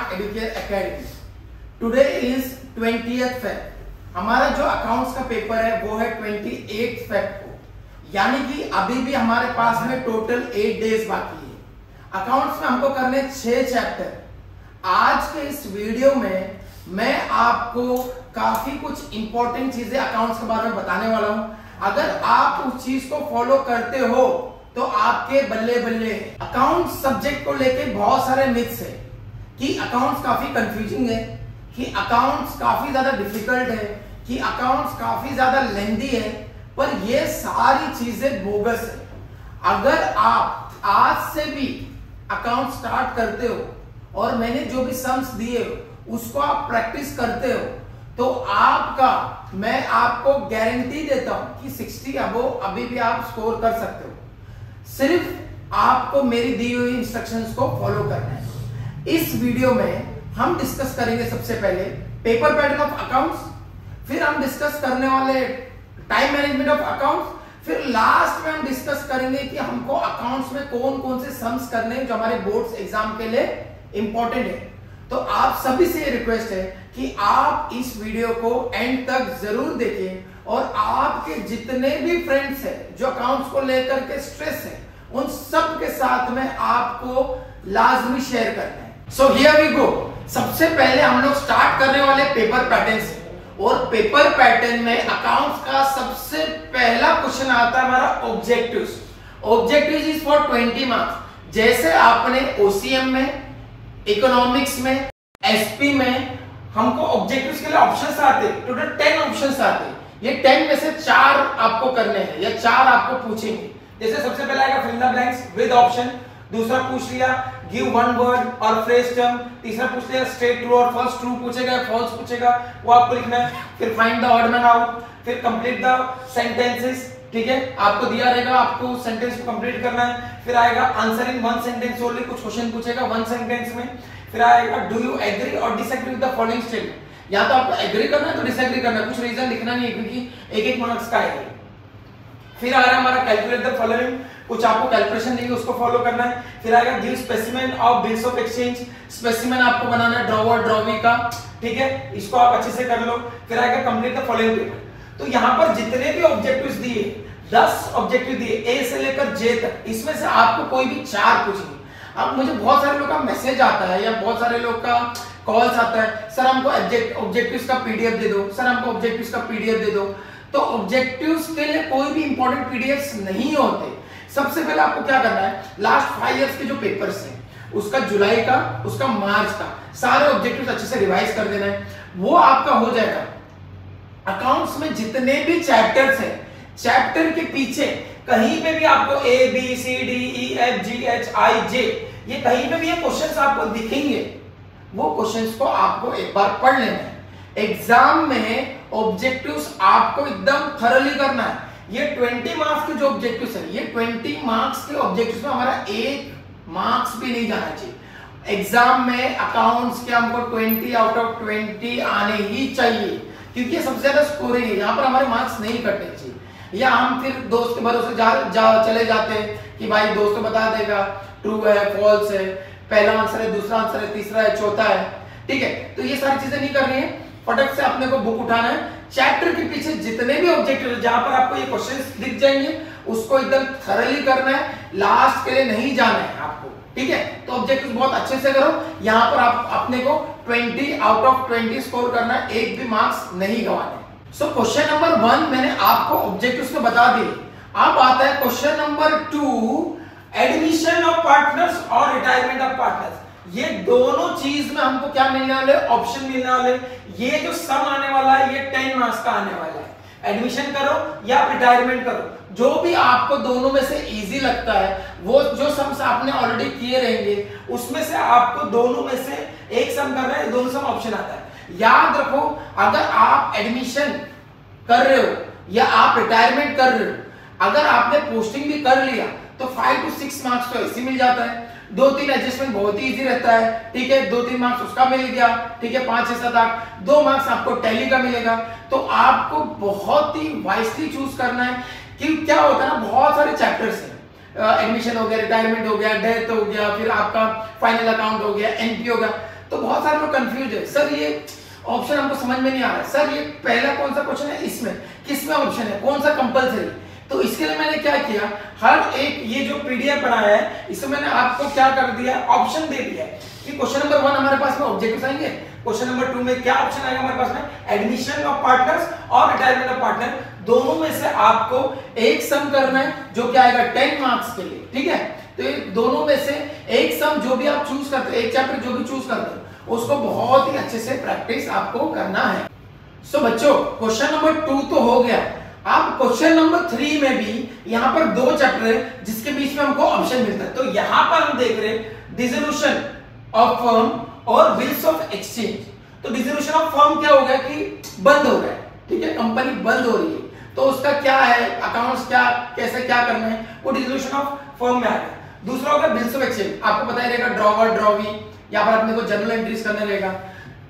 Smart Educare academy. Today is 20th Feb। हमारा जो accounts का पेपर है वो है 28th Feb को, यानी कि अभी भी हमारे पास में टोटल 8 डेज बाकी है। अकाउंट्स में हमको करने 6 चैप्टर। आज के इस वीडियो में मैं आपको काफी कुछ इंपॉर्टेंट चीजें अकाउंट्स के बारे में बताने वाला हूं। अगर आप उस चीज को फॉलो करते हो तो आपके बल्ले बल्ले। अकाउंट्स सब्जेक्ट को लेके बहुत सारे मिथ्स है कि अकाउंट्स काफी कंफ्यूजिंग है, कि अकाउंट्स काफी ज्यादा डिफिकल्ट है, कि अकाउंट्स काफी ज्यादा लेंदी है, पर ये सारी चीजें बोगस है। अगर आप आज से भी अकाउंट स्टार्ट करते हो और मैंने जो भी सम्स दिए उसको आप प्रैक्टिस करते हो तो मैं आपको गारंटी देता हूं कि 60 अबोव अभी भी आप स्कोर कर सकते हो। सिर्फ आपको मेरी दी हुई इंस्ट्रक्शंस को फॉलो करना है। इस वीडियो में हम डिस्कस करेंगे सबसे पहले पेपर पैटर्न ऑफ अकाउंट्स, फिर हम डिस्कस करने वाले टाइम मैनेजमेंट ऑफ अकाउंट्स, फिर लास्ट में हम डिस्कस करेंगे कि हमको अकाउंट्स में कौन कौन से सम्स करने हैं जो हमारे बोर्ड्स एग्जाम के लिए इंपॉर्टेंट है। तो आप सभी से रिक्वेस्ट है कि आप इस वीडियो को एंड तक जरूर देखें और आपके जितने भी फ्रेंड्स हैं जो अकाउंट्स को लेकर के स्ट्रेस है उन सब के साथ में आपको लाजमी शेयर करना है। So here we go. सबसे पहले हम लोग स्टार्ट करने वाले पेपर पैटर्न से, और पेपर पैटर्न में अकाउंट्स का सबसे पहला क्वेश्चन आता है हमारा objectives. Objectives is for 20 marks. जैसे आपने ओसीएम में, इकोनॉमिक्स में, एसपी में हमको ऑब्जेक्टिव्स के लिए ऑप्शंस आते हैं, टोटल 10 ऑप्शंस आते हैं। ये 10 में से 4 आपको करने हैं या 4 आपको पूछेंगे। जैसे सबसे पहला आएगा fill the blanks with option, दूसरा पूछ लिया गिव वन वर्ड और फ्रेज टर्म, तीसरा पूछ लिया स्टेट ट्रू और फॉल्स, ट्रू पूछेगा फॉल्स पूछेगा वो आपको लिखना है, फिर find the odd man out, फिर कंप्लीट द सेंटेंसेस। ठीक है, आपको दिया रहेगा, आपको सेंटेंस को कंप्लीट करना है। फिर आएगा answer in one sentence only, कुछ क्वेश्चन पूछेगा वन सेंटेंस में। फिर आएगा डू यू एग्री और disagree with the following statement. या तो आपको एग्री करना है तो डिसएग्री करना है, कुछ रीजन लिखना नहीं है क्योंकि एक मार्क्स का है। फिर आ रहा है हमारा कैलकुलेट द फॉलोइंग, कुछ आपको कैलकुलेशन नहीं है उसको फॉलो करना है। फिर आएगा give specimen of bills of exchange, specimen आपको बनाना है ड्रॉवर ड्रॉवी का। ठीक है, इसको आप अच्छे से कर लो। फिर आएगा कंप्लीट द फॉलोइंग टेबल। तो यहाँ पर जितने भी ऑब्जेक्टिव्स दिए 10 ऑब्जेक्टिव दिए ए से लेकर जे तक, इसमें से आपको कोई भी 4 पूछेंगे। अब मुझे बहुत सारे लोग का मैसेज आता है या बहुत सारे लोग का कॉल्स आता है, सर हमको ऑब्जेक्टिव्स का पीडीएफ दे दो, सर हमको ऑब्जेक्टिव्स का पीडीएफ दे दो। तो ऑब्जेक्टिव्स के लिए कोई भी इंपॉर्टेंट पीडीएफ्स नहीं होते। सबसे पहले आपको क्या करना है, लास्ट 5 इयर्स के जो पेपर्स हैं उसका जुलाई का, उसका मार्च का सारे ऑब्जेक्टिव्स अच्छे से रिवाइज कर देना है, वो आपका हो जाएगा। अकाउंट्स में जितने भी चैप्टर्स हैं, चैप्टर के पीछे कहीं पे भी आपको A B C D E F G H I J ये कहीं पे भी ये क्वेश्चंस आपको दिखेंगे, वो क्वेश्चंस को आपको एक बार पढ़ लेना है। एग्जाम में ऑब्जेक्टिव्स आपको एकदम थरली करना है। ये 20 मार्क्स के जो ऑब्जेक्टिव्स है, ये 20 मार्क्स के ऑब्जेक्टिव्स में हमारा 1 मार्क्स भी नहीं जाना चाहिए। एग्जाम में अकाउंट्स के हमको 20 आउट ऑफ 20 आने ही चाहिए, क्योंकि ये सबसे ज्यादा स्कोरिंग है। यहाँ पर हमारे मार्क्स नहीं कटने चाहिए, या हम फिर दोस्त के भरोसे चले जाते हैं कि भाई दोस्त तो बता देगा ट्रू है फॉल्स है, पहला आंसर है, दूसरा आंसर है, तीसरा है, चौथा है। ठीक है, तो ये सारी चीजें नहीं करनी है। फटक से अपने को बुक उठाना है, चैप्टर के पीछे जितने भी ऑब्जेक्टिव जहां पर आपको ये क्वेश्चंस दिख जाएंगे उसको एकदम थरली करना है, लास्ट के लिए नहीं जाना है आपको। ठीक है, तो ऑब्जेक्टिव्स बहुत अच्छे से करो। यहाँ पर आप अपने को 20 आउट ऑफ 20 स्कोर करना है, एक भी मार्क्स नहीं गंवाने। सो क्वेश्चन नंबर 1 मैंने आपको ऑब्जेक्टिव्स में बता दिए। अब आता है question number 2, admission of partners और रिटायरमेंट ऑफ पार्टनर्स। ये दोनों चीज में हमको क्या मिलने वाले, ऑप्शन मिलने वाले। ये जो सम आने वाला है ये 10 मार्क्स का आने वाला है। एडमिशन करो या रिटायरमेंट करो, जो भी आपको दोनों में से इजी लगता है, वो जो सम्स आपने ऑलरेडी किए रहेंगे उसमें से आपको दोनों में से एक सम करना है, दोनों सम ऑप्शन आता है। याद रखो, अगर आप एडमिशन कर रहे हो या आप रिटायरमेंट कर रहे हो, अगर आपने पोस्टिंग भी कर लिया तो 5 to 6 मार्क्स तो ऐसे मिल जाता है। 2-3 एडजस्टमेंट बहुत ही इजी रहता है। ठीक है, 2-3 मार्क्स उसका मिल गया। ठीक है, 5, 6, 7, 8 2 मार्क्स आपको टैली का मिलेगा। तो आपको बहुत ही वाइसली चूज करना है कि क्या होता है ना, बहुत सारे चैप्टर्स हैं, एडमिशन हो गया, रिटायरमेंट हो गया, डेथ हो गया, फिर आपका फाइनल अकाउंट हो गया, एनपी हो गया। तो बहुत सारे लोग कंफ्यूज है, सर ये ऑप्शन हमको समझ में नहीं आ रहा है, सर ये पहला कौन सा क्वेश्चन है, इसमें किसमें ऑप्शन है, कौन सा कंपलसरी। तो इसके लिए मैंने क्या किया, हर एक ये जो पीडीएफ बनाया है इसमें मैंने आपको क्या कर दिया, ऑप्शन दे दिया है कि क्वेश्चन नंबर 1 हमारे पास में ऑब्जेक्टिव्स आएंगे, क्वेश्चन नंबर 2 में क्या ऑप्शन आएगा हमारे पास में, एडमिशन ऑफ पार्टनर्स और रिटायरमेंट ऑफ पार्टनर, दोनों में से आपको एक सम करना है जो क्या आएगा 10 मार्क्स के लिए, ठीक है। तो ये दोनों में से एक सम जो भी आप चूज करते हो, एक चैप्टर जो भी चूज करते हो उसको बहुत ही अच्छे से प्रैक्टिस आपको करना है। सो बच्चों क्वेश्चन नंबर 2 तो हो गया, अब क्वेश्चन नंबर 3 में भी यहाँ पर 2 चैप्टर है जिसके बीच में हमको ऑप्शन मिलता है। तो यहाँ पर हम देख रहे हैं डिसोल्यूशन ऑफ फर्म और बिल्स ऑफ एक्सचेंज। तो डिसोल्यूशन ऑफ फर्म क्या हो गया कि बंद हो गया, ठीक है, कंपनी बंद हो रही है, तो उसका क्या है, अकाउंट्स क्या कैसे क्या करना है, वो डिसोल्यूशन ऑफ फर्म में आ गया। दूसरा होगा बिल्स ऑफ एक्सचेंज, आपको पता ही रहेगा ड्रॉवर ड्रॉवी, यहाँ पर अपने को जर्नल एंट्रीज करने रहेगा।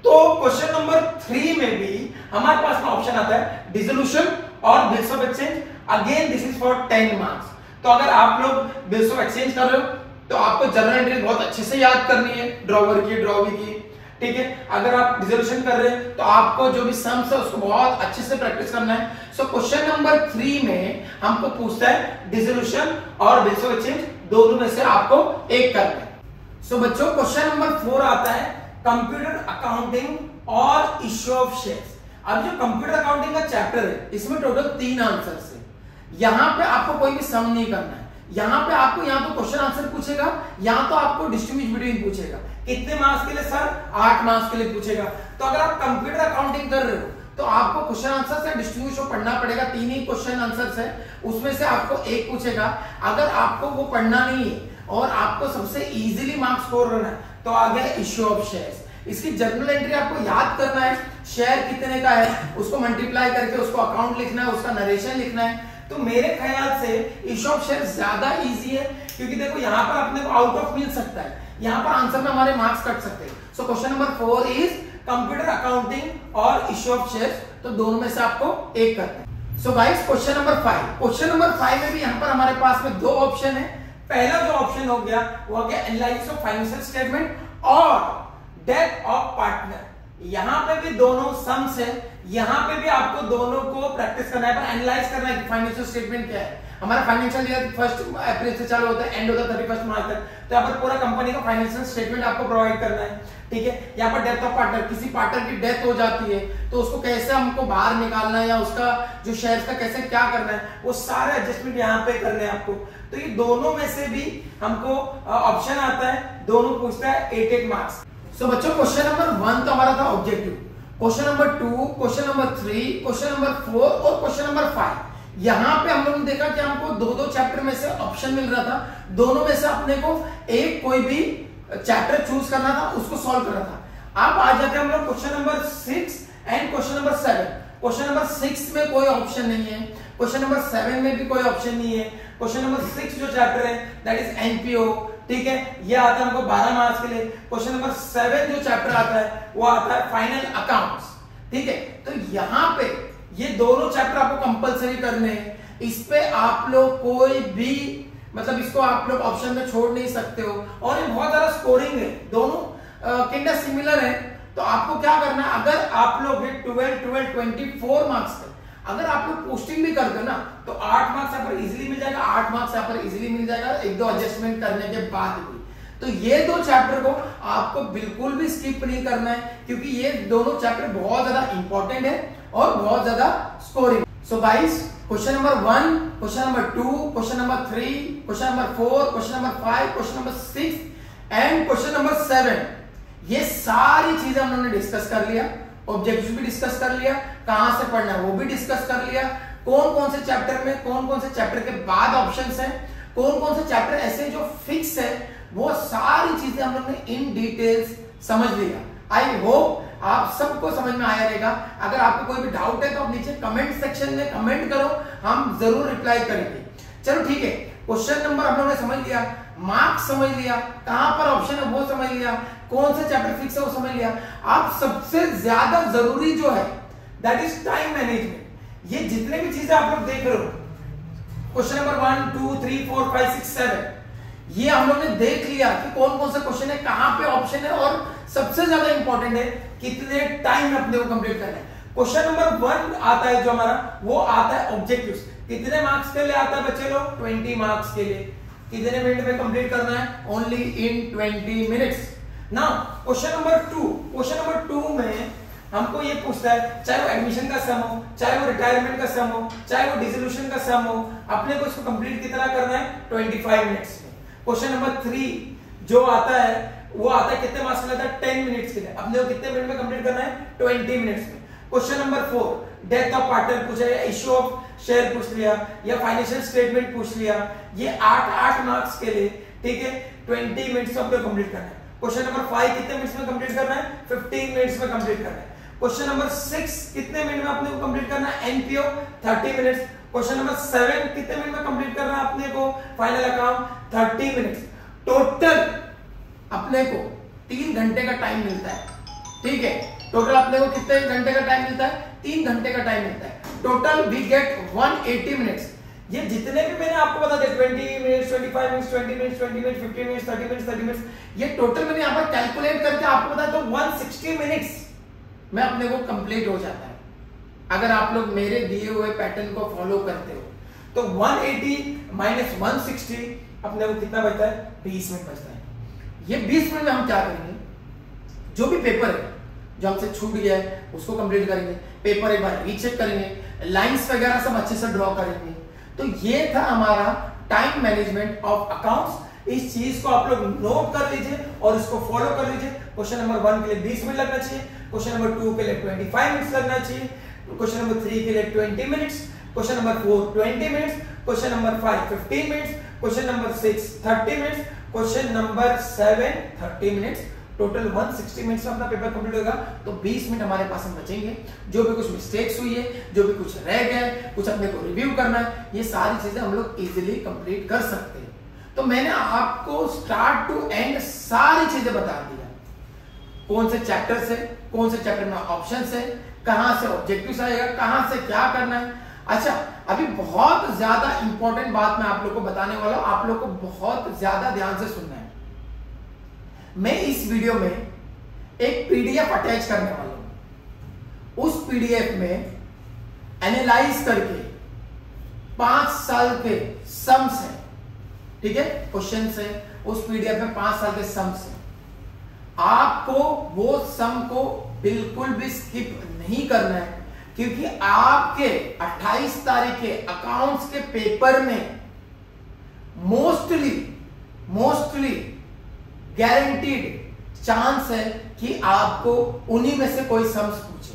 तो क्वेश्चन नंबर 3 में भी हमारे पास में ऑप्शन आता है डिसोल्यूशन और bills of exchange, again this is for 10 marks. तो अगर आप लोग बिल्स ऑफ एक्सचेंज कर रहे हो तो आपको जर्नल एंट्रीज बहुत अच्छे से याद करनी है, ड्रॉवर की ड्रॉवी की, ठीक है। अगर आप डिसोल्यूशन कर रहे हैं तो आपको जो भी सम्स है उसको बहुत अच्छे से प्रैक्टिस करना है। सो क्वेश्चन नंबर 3 में हमको पूछता है डिसोल्यूशन और बिल्स ऑफ एक्सचेंज, दोनों में से आपको एक करना है। सो बच्चों क्वेश्चन नंबर 4 आता है कंप्यूटर अकाउंटिंग और इश्यू ऑफ शेयर्स। अब जो कंप्यूटर अकाउंटिंग का चैप्टर है इसमें टोटल 3 आंसर्स है। यहाँ पे आपको कोई भी सम नहीं करना है, यहाँ पे आपको यहाँ तो क्वेश्चन आंसर पूछेगा, यहाँ तो आपको डिस्ट्रीब्यूट बिटवीन पूछेगा। कितने मार्क्स के लिए सर, 8 मार्क्स के लिए पूछेगा। तो अगर आप कंप्यूटर अकाउंटिंग कर रहे हो तो आपको क्वेश्चन आंसर से डिस्ट्रीब्यूशन पढ़ना पड़ेगा, 3 ही क्वेश्चन आंसर्स है, उसमें से आपको एक पूछेगा। अगर आपको वो पढ़ना नहीं है और आपको सबसे इजीली मार्क्स स्कोर करना है तो आ गया इश्यू ऑफ शेयर्स। इसकी जर्नल एंट्री आपको याद करना है, शेयर कितने का है उसको मल्टीप्लाई करके उसको अकाउंट लिखना है, उसका नरेशन लिखना है। तो मेरे ख्याल से इश्यू ऑफ शेयर ज्यादा इजी है, क्योंकि देखो यहाँ पर अपने को आउट ऑफ मिल सकता है, यहाँ पर आंसर में हमारे मार्क्स कट सकते हैं। So question number 4 is computer accounting और इश्यू ऑफ शेयर्स, तो दोनों में से आपको एक करना है। So guys question number 5, question number 5 में भी यहाँ पर हमारे पास में 2 ऑप्शन है। पहला जो ऑप्शन हो गया वो हो गया एनालिसिस ऑफ फाइनेंशियल स्टेटमेंट और डेट ऑफ पार्टनर। यहाँ पे भी दोनों सम्स है, यहाँ पे भी आपको दोनों को प्रैक्टिस करना है, पर एनालाइज करना है कि फाइनेंशियल स्टेटमेंट क्या है। हमारा फाइनेंशियल ईयर 1 अप्रैल से चालू होता है, एंड होता है 31 मार्च तक। तो यहाँ पर पूरा कंपनी का फाइनेंशियल स्टेटमेंट आपको प्रोवाइड करना है, ठीक है। यहाँ पर डेथ ऑफ पार्टनर, किसी पार्टनर की डेथ हो जाती है तो उसको कैसे हमको बाहर निकालना है या उसका जो शेयर्स का कैसे क्या करना है, वो सारे एडजस्टमेंट यहाँ पे करने हैं आपको। तो ये दोनों में से भी हमको ऑप्शन आता है, दोनों पूछता है 8 मार्क्स। सो बच्चों क्वेश्चन नंबर 1 तो हमारा था objective, question number 2, question number 3, question number 4 और क्वेश्चन नंबर 5। यहाँ पे हम लोगों ने देखा कि हमको 2-2 चैप्टर में से ऑप्शन मिल रहा था, दोनों में से अपने को एक कोई भी चैप्टर चूज करना था, उसको सॉल्व करना था। अब आ जाते हैं हम लोग question number 6 and question number 7। Question number 6 में कोई ऑप्शन नहीं है, क्वेश्चन नंबर 7 में भी कोई ऑप्शन नहीं है। क्वेश्चन नंबर 6 जो चैप्टर है दैट इज एनपीओ, ठीक है, ये आता है हमको 12 मार्क्स के लिए। क्वेश्चन नंबर 7 जो चैप्टर आता है वो आता है फाइनल अकाउंट्स, ठीक है। तो यहाँ पे ये दोनों चैप्टर आपको कंपलसरी करने हैं, इस पे आप लोग कोई भी मतलब इसको आप लोग ऑप्शन में छोड़ नहीं सकते हो। और ये बहुत ज्यादा स्कोरिंग है, दोनों किंडा सिमिलर है। तो आपको क्या करना है, अगर आप लोग 12 24 मार्क्स पे अगर आप लोग पोस्टिंग भी करते हो ना तो 8 मार्क्स यहाँ पर इजीली मिल जाएगा, 8 मार्क्स यहाँ पर इजीली मिल जाएगा 1-2 एडजस्टमेंट करने के बाद भी। तो ये 2 चैप्टर को आपको बिल्कुल भी स्किप नहीं करना है, क्योंकि ये दोनों चैप्टर बहुत ज्यादा इंपॉर्टेंट है और बहुत ज्यादा scoring. So guys question number 1, question number 2, question number 3, question number 4, question number 5, question number 6 and question number 7, ये सारी चीजें हम लोगों ने डिस्कस कर लिया। ऑब्जेक्टिव भी डिस्कस कर लिया, कहां से पढ़ना है वो भी डिस्कस कर लिया, कौन कौन से चैप्टर में कौन कौन से चैप्टर के बाद ऑप्शंस हैं, कौन कौन से चैप्टर ऐसे जो फिक्स है, वो सारी चीजें हम लोग ने इन डिटेल्स समझ लिया। आई होप आप सबको समझ में आया रहेगा। अगर आपको कोई भी डाउट है तो आप नीचे कमेंट सेक्शन में कमेंट करो, हम जरूर रिप्लाई करेंगे। चलो ठीक है, क्वेश्चन नंबर हम लोगों ने समझ लिया, मार्क्स समझ लिया, कहां पर ऑप्शन है वो समझ लिया, कौन सा चैप्टर फिक्स है वो समझ लिया। आप सबसे ज्यादा जरूरी जो है दैट इज टाइम मैनेजमेंट। ये जितने भी चीजें आप लोग देख रहे हो, क्वेश्चन नंबर 1, 2, 3, 4, 5, 6, 7, ये हम लोग ने देख लिया कि कौन कौन सा क्वेश्चन है, कहां पे ऑप्शन है और सबसे ज्यादा इंपॉर्टेंट है कितने टाइम में अपने को कंप्लीट करना है। क्वेश्चन नंबर 1 आता है जो हमारा, वो आता है ऑब्जेक्टिव्स। कितने मार्क्स के लिए आता है बच्चे लोग? 20 मार्क्स के लिए। कितने मिनट में कंप्लीट करना है? ओनली इन 20 मिनट्स ना। क्वेश्चन नंबर 2 में हमको ये पूछता है, चाहे वो एडमिशन का सम हो, चाहे वो रिटायरमेंट का सम हो, चाहे वो डिसोल्यूशन का सम हो, अपने को इसको कंप्लीट कितना करना है? 25 मिनट्स में। क्वेश्चन नंबर 3 जो आता है वो आता है कितने मार्क्स में? आता है 10 मिनट्स के लिए। अपने को कितने मिनट में कंप्लीट करना है? 20 मिनट्स में। Question number 4 death of partner पूछा या इश्यू ऑफ शेयर पूछ लिया या फाइनेंशियल स्टेटमेंट पूछ लिया, ये 8 मार्क्स के लिए, ठीक है, 20 मिनट्स में अपने कंप्लीट करना है। क्वेश्चन नंबर 5 कितने मिनट्स में कंप्लीट करना है? 15 मिनट्स में कंप्लीट करना है। क्वेश्चन नंबर 6 कितने मिनट में अपने को कंप्लीट करना है? NPO 30 minutes. क्वेश्चन नंबर 7 कितने मिनट में कंप्लीट करना है अपने को? Final account 30 minutes. टोटल अपने को 3 घंटे का टाइम मिलता है, ठीक है। टोटल अपने को कितने घंटे का टाइम मिलता है? 3 घंटे का टाइम मिलता है। Total we get 180 minutes. ये जितने भी मैंने आपको बता दिया 20 minutes, 25 minutes, 20 minutes, 20 minutes, 15 minutes, 30 minutes, 30 minutes, ये टोटल मैंने यहाँ पर कैलकुलेट करके आपको बताया तो 160 मिनट्स में अपने को कंप्लीट हो जाता है। अगर आप लोग मेरे दिए हुए पैटर्न को फॉलो करते हो तो 180 माइनस 160 अपने को कितना बचता है? 20 मिनट बचता है। ये 20 मिनट में हम क्या करेंगे? जो भी पेपर है जो हमसे छूट गया है उसको कंप्लीट करेंगे, पेपर एक बार रीचेक करेंगे, लाइंस वगैरह सब अच्छे से ड्रॉ करेंगे। तो ये था हमारा टाइम मैनेजमेंट ऑफ अकाउंट्स। इस चीज को आप लोग नोट कर लीजिए और इसको फॉलो कर लीजिए। क्वेश्चन नंबर 1 के लिए 20 मिनट लगना चाहिए, क्वेश्चन नंबर 2 के लिए 25 मिनट्स लगना चाहिए, क्वेश्चन नंबर 3 के लिए 20 minutes, question number 4 20 minutes, question number 5 15 minutes, question number 6 30 minutes, question number 7 30 minutes. Total 160 minutes में अपना पेपर कंप्लीट होगा। तो 20 मिनट हमारे पास में बचेंगे। जो भी कुछ मिस्टेक्स हुई है, जो भी कुछ रह गया, कुछ अपने को रिव्यू करना है, ये सारी चीजें हम लोग इजीली कंप्लीट कर सकते हैं। तो मैंने आपको स्टार्ट टू एंड सारी चीजें बता दिया, कौन से चैप्टर से, कौन से चैप्टर में ऑप्शन है, कहां से ऑब्जेक्टिव्स आएगा, कहां से क्या करना है। अच्छा, अभी बहुत ज्यादा इंपॉर्टेंट बात मैं आप लोग को बताने वाला हूं, आप लोग को बहुत ज्यादा ध्यान से सुनना है। मैं इस वीडियो में एक पीडीएफ अटैच करने वाला हूं। उस पीडीएफ में एनालाइज करके 5 साल के सम्स हैं, ठीक है, क्वेश्चंस हैं। उस पीडीएफ में 5 साल के सम्स हैं। आपको वो सम को बिल्कुल भी स्किप नहीं करना है, क्योंकि आपके 28 तारीख के अकाउंट्स के पेपर में मोस्टली गारंटीड चांस है कि आपको उन्हीं में से कोई सम्स पूछे।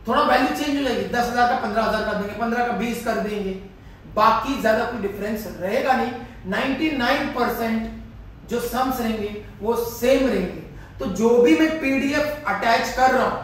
थोड़ा वैल्यू चेंज हो जाएगी, 10,000 का 15,000 कर देंगे, 15 का 20 कर देंगे, बाकी ज्यादा कोई डिफरेंस रहेगा नहीं। 99% जो सम्स रहेंगे वो सेम रहेंगे। तो जो भी मैं पीडीएफ अटैच कर रहा हूं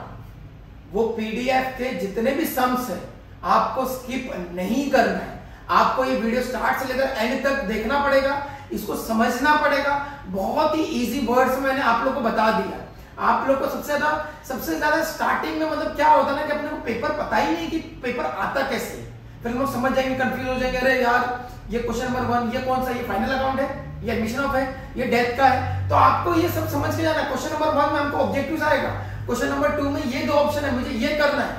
वो पीडीएफ के जितने भी सम्स है आपको स्किप नहीं करना है। आपको ये वीडियो स्टार्ट से लेकर एंड तक देखना पड़ेगा, इसको समझना पड़ेगा। बहुत ही इजी वर्ड्स में मैंने आप लोग को बता दिया। आप लोग को सबसे ज्यादा स्टार्टिंग में मतलब क्या होता है ना कि अपने को पेपर पता ही नहीं कि पेपर आता कैसे। फिर हम लोग समझ जाएंगे, कंफ्यूज हो जाएंगे, अरे यार ये क्वेश्चन नंबर 1 ये कौन सा, ये फाइनल अकाउंट है, ये एडमिशन ऑफ है, ये डेथ का है। तो आपको ये सब समझ के जाना है। क्वेश्चन नंबर 1 में हमको ऑब्जेक्टिव्स आएगा, क्वेश्चन नंबर 2 में ये 2 ऑप्शन है, मुझे ये करना है,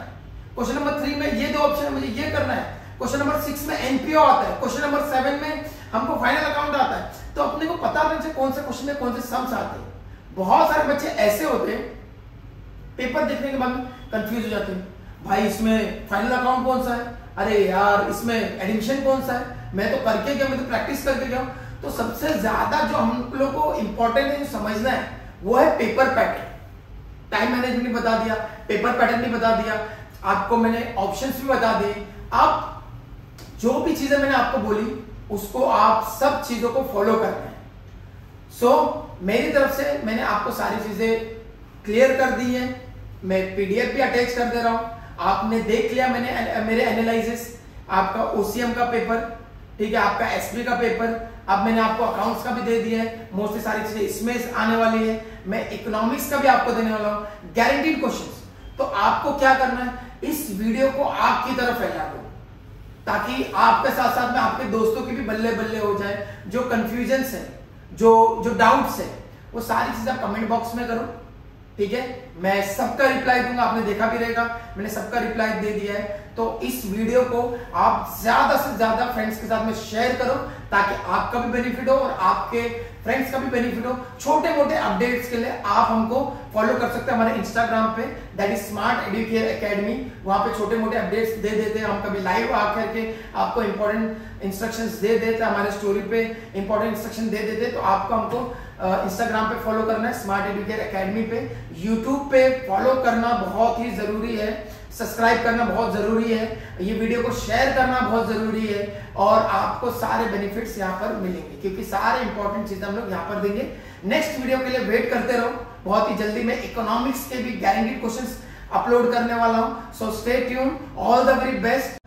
क्वेश्चन नंबर 3 में ये 2 ऑप्शन है, मुझे ये करना है, क्वेश्चन नंबर 6 में एनपीओ आता है, क्वेश्चन नंबर 7 में हमको फाइनल अकाउंट आता है। तो अपने को पता रहना चाहिए कौन से क्वेश्चन में कौन से सम्स आते हैं। बहुत सारे बच्चे ऐसे होते हैं पेपर देखने के बाद कंफ्यूज हो जाते हैं, भाई इसमें फाइनल अकाउंट कौन सा है, अरे यार इसमें एडमिशन कौन सा है, मैं तो करके गया, मैं तो प्रैक्टिस करके गया। तो सबसे ज्यादा जो हम लोग को इंपॉर्टेंट है, जो समझना है, वो है पेपर पैटर्न। टाइम मैनेजमेंट भी बता दिया, पेपर पैटर्न भी बता दिया, आपको मैंने ऑप्शंस भी बता दिए। अब जो भी चीजें मैंने आपको बोली उसको आप सब चीजों को फॉलो करना है। सो मेरी तरफ से मैंने आपको सारी चीजें क्लियर कर दी है। मैं पीडीएफ भी अटैच कर दे रहा हूं, आपने देख लिया मैंने मेरे एनालिसिस, आपका ओसीएम का पेपर, ठीक है, आपका एसपी का पेपर, अब मैंने आपको अकाउंट्स का भी दे दिया है, मोस्टली सारी चीजें इसमें आने वाली है। मैं इकोनॉमिक्स का भी आपको देने वाला हूं, गारंटीड क्वेश्चंस। तो आपको क्या करना है, इस वीडियो को आपकी तरफ फैला दो, ताकि आपके साथ साथ में आपके दोस्तों की भी बल्ले बल्ले हो जाए। जो कंफ्यूजन है, जो डाउट्स है, वो सारी चीजें आप कमेंट बॉक्स में करो, ठीक है, मैं सबका रिप्लाई दूंगा, आपने देखा भी रहेगा मैंने सबका रिप्लाई दे दिया है। तो इस वीडियो को आप ज्यादा से ज्यादा फ्रेंड्स के साथ में शेयर करो ताकि आपका भी बेनिफिट हो और आपके फ्रेंड्स का भी बेनिफिट हो। छोटे मोटे अपडेट्स के लिए आप हमको फॉलो कर सकते हैं हमारे इंस्टाग्राम पे, that is smart Educare academy. वहां पे छोटे मोटे अपडेट्स दे देते हैं हम, कभी लाइव आकर के आपको इंपॉर्टेंट इंस्ट्रक्शंस दे देते हैं, हमारे स्टोरी पे इंपॉर्टेंट इंस्ट्रक्शन दे देते हैं। तो आपको हमको इंस्टाग्राम पे फॉलो करना है स्मार्ट एडुकेयर एकेडमी पे। यूट्यूब पे फॉलो करना बहुत ही जरूरी है, सब्सक्राइब करना बहुत जरूरी है, ये वीडियो को शेयर करना बहुत जरूरी है और आपको सारे बेनिफिट्स यहाँ पर मिलेंगे क्योंकि सारे इंपॉर्टेंट चीजें हम लोग यहाँ पर देंगे। नेक्स्ट वीडियो के लिए वेट करते रहो, बहुत ही जल्दी मैं इकोनॉमिक्स के भी गारंटीड क्वेश्चंस अपलोड करने वाला हूँ। So stay tune, all the very best.